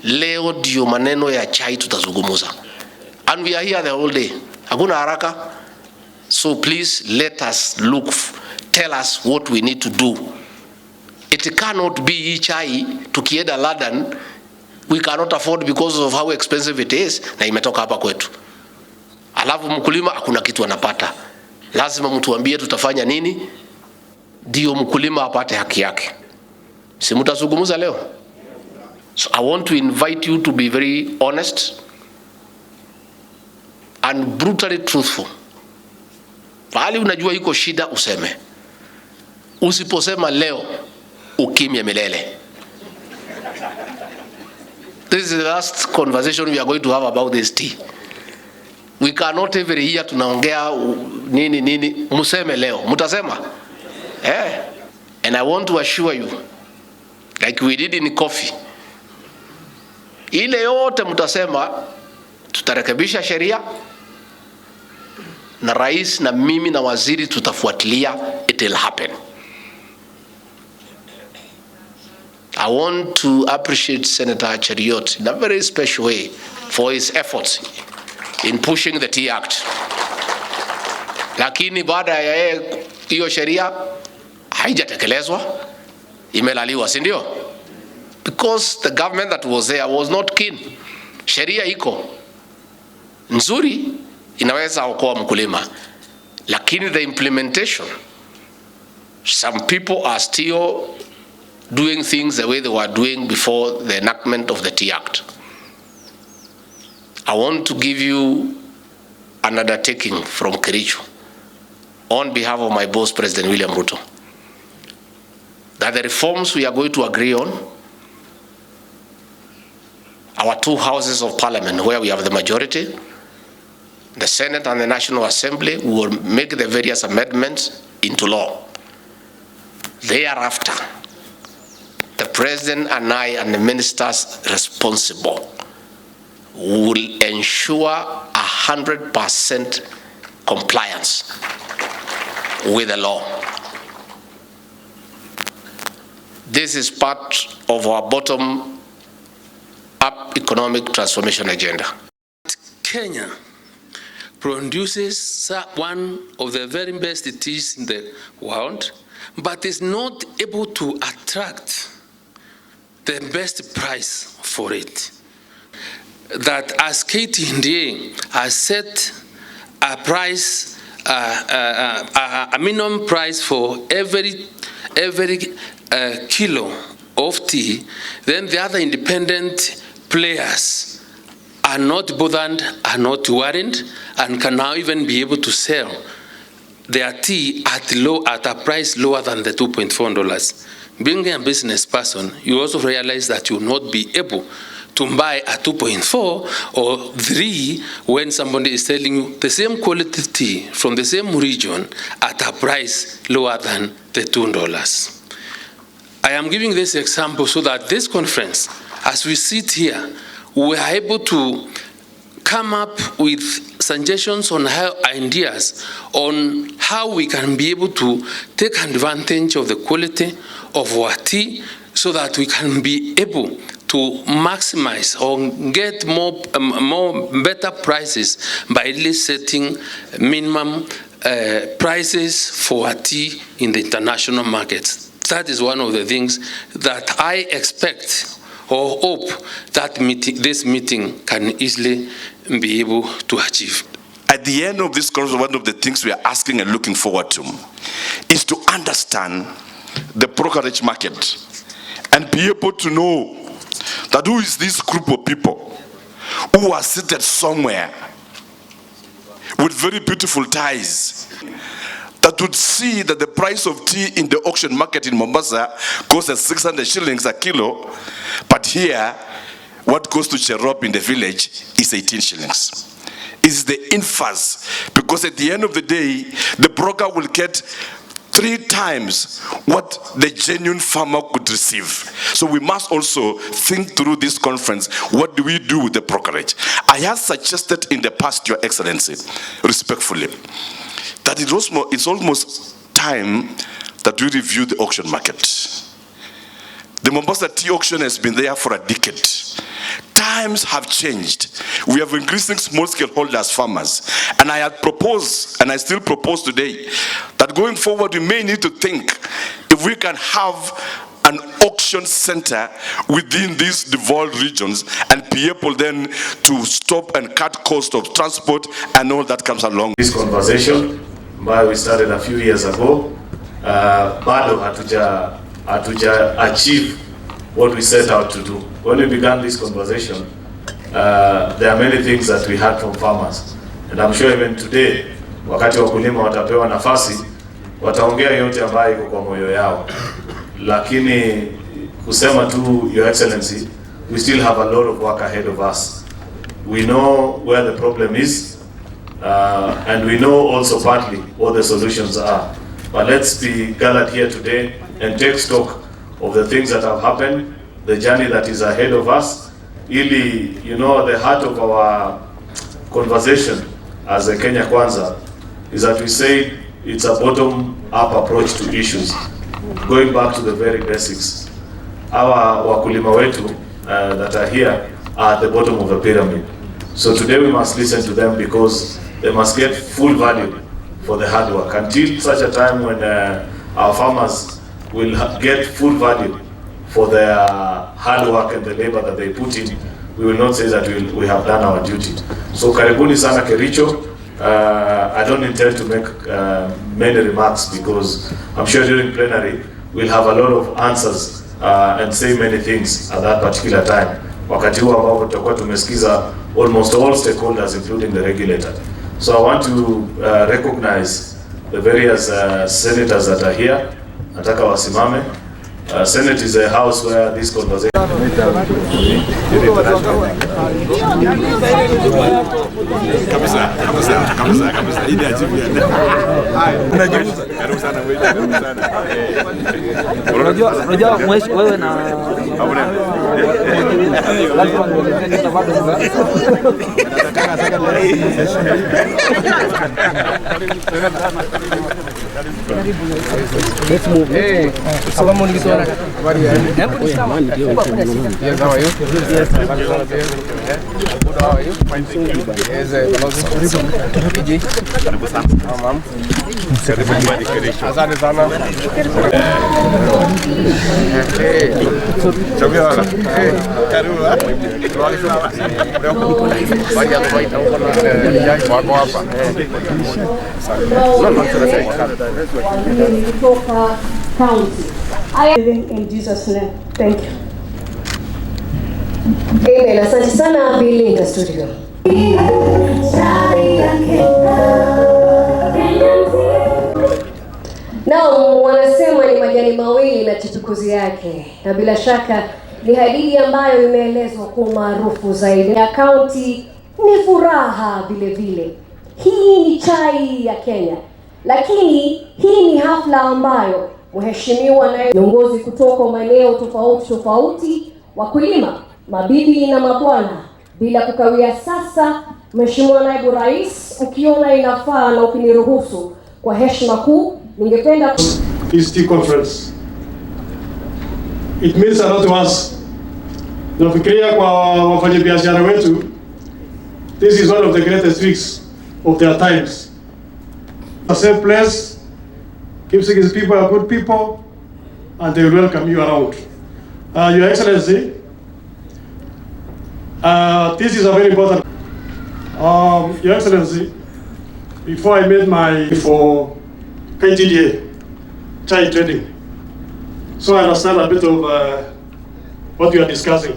Leo ndio maneno ya chai tutazungumza. And we are here the whole day. Hakuna haraka. So please let us look, tell us what we need to do. It cannot be chai tukienda London, we cannot afford because of how expensive it is, na imetoka hapa kwetu. Alafu mkulima hakuna kitu anapata. Lazima mtuambie tutafanya nini ndio mkulima apate haki yake. Si mtazungumza leo? So I want to invite you to be very honest and brutally truthful. Pahali unajua iko shida useme. Usiposema leo ukimya milele. This is the last conversation we are going to have about this tea. We cannot every year tunaongea nini museme leo. Mutasema? And I want to assure you, like we did in coffee, ile yote mutasema tutarekebisha sheria na rais na mimi na waziri tutafuatilia, it will happen. I want to appreciate Senator Cheriot in a very special way for his efforts in pushing the Tea Act. Lakini baada ya hiyo sheria haijatekelezwa, imelaliwa, si ndio? Because the government that was there was not keen. Sheria iko nzuri, inaweza okoa mkulima, lakini the implementation, some people are still doing things the way they were doing before the enactment of the Tea Act. I want to give you an undertaking from Kericho on behalf of my boss, President William Ruto, that the reforms we are going to agree on, our two houses of parliament where we have the majority, the Senate and the National Assembly, will make the various amendments into law. Thereafter, the President and I and the ministers responsible will ensure 100% compliance with the law. This is part of our bottom-up economic transformation agenda. Kenya produces one of the very best teas in the world, but is not able to attract the best price for it. That as KTNDA has set a price, a minimum price for every kilo of tea, then the other independent players are not bothered, are not worried, and can now even be able to sell their tea at a price lower than the $2.4. Being a business person, you also realize that you will not be able to buy a 2.4 or 3 when somebody is selling you the same quality tea from the same region at a price lower than the $2. I am giving this example so that this conference, as we sit here, we are able to come up with suggestions on ideas on how we can be able to take advantage of the quality of our tea so that we can be able to maximize or get better prices by at least setting minimum prices for our tea in the international markets. That is one of the things that I expect or hope that this meeting can easily be able to achieve. At the end of this conference, one of the things we are asking and looking forward to is to understand the brokerage market and be able to know that who is this group of people who are seated somewhere with very beautiful ties that would see that the price of tea in the auction market in Mombasa goes at 600 shillings a kilo, but here what goes to Cherop in the village is 18 shillings. It's the inverse, because at the end of the day, the broker will get 3 times what the genuine farmer could receive. So we must also think through this conference, what do we do with the brokerage? I have suggested in the past, Your Excellency, respectfully, that it's almost time that we review the auction market. The Mombasa tea auction has been there for a decade. times have changed. We have increasing small-scale holders, farmers. And I had proposed, and I still propose today, that going forward we may need to think if we can have an auction center within these devolved regions and be able then to stop and cut cost of transport and all that comes along. This conversation by we started a few years ago, bado hatuja achieve what we set out to do. When we began this conversation, there are many things that we heard from farmers, and I'm sure even today, wakati wakulima watapewa nafasi, wataongea yote ambayo iko kwa moyo yao. Lakini kusema tu, Your Excellency, we still have a lot of work ahead of us. We know where the problem is, and we know also partly what the solutions are. But let's be gathered here today and take stock of the things that have happened, the journey that is ahead of us. Ili, you know, the heart of our conversation as a Kenya Kwanza is that we say it's a bottom-up approach to issues, going back to the very basics. Our wakulima wetu that are here are at the bottom of the pyramid. So today we must listen to them because they must get full value for the hard work. Until such a time when our farmers will get full value for their hard work and the labor that they put in, we will not say that we have done our duty. So karibuni sana Kericho. I don't intend to make many remarks because I'm sure during plenary we'll have a lot of answers and say many things at that particular time. Wakati huu ambapo tutakuwa tumesikiza almost all stakeholders including the regulator. So I want to recognize the various senators that are here. Nataka wasimame. Senate is a house where this conversation wewe na let's move. Hey, sababu ni kitu habari ya. Hebu ni sawa. Yes, how are you? Yes, good, how are you? Fine, thank you. Yes, PG. Karibu sana. Mama. Karibu nyumbani Kericho. Asante sana. Hey. Chogea wala. Hey, karibu. Bali hapo baita huko na wako hapa. County. I am in Jesus' name. Thank you. Amen. Asante sana Billy in the studio. Nao wanasema ni majani mawili na chipukuzi yake, na bila shaka ni hadithi ambayo imeelezwa kwa maarufu zaidi. Ya kaunti ni furaha vile vile. Hii ni chai ya Kenya, lakini hii ni hafla ambayo mheshimiwa na viongozi kutoka maeneo tofauti, wakulima, mabibi na mabwana, bila kukawia sasa, Mheshimiwa Naibu Rais, ukiona inafaa na ukiniruhusu kwa heshima kuu, ningependa this tea conference. It means a lot to us. Nafikiria kwa wafanyabiashara wetu, this is one of the greatest weeks of their times. A safe place, Kipsigis people are good people, and they will welcome you around. Your Excellency, this is a very important. Your Excellency, before I made my for KTDA, chai trading, so I understand a bit of what you are discussing.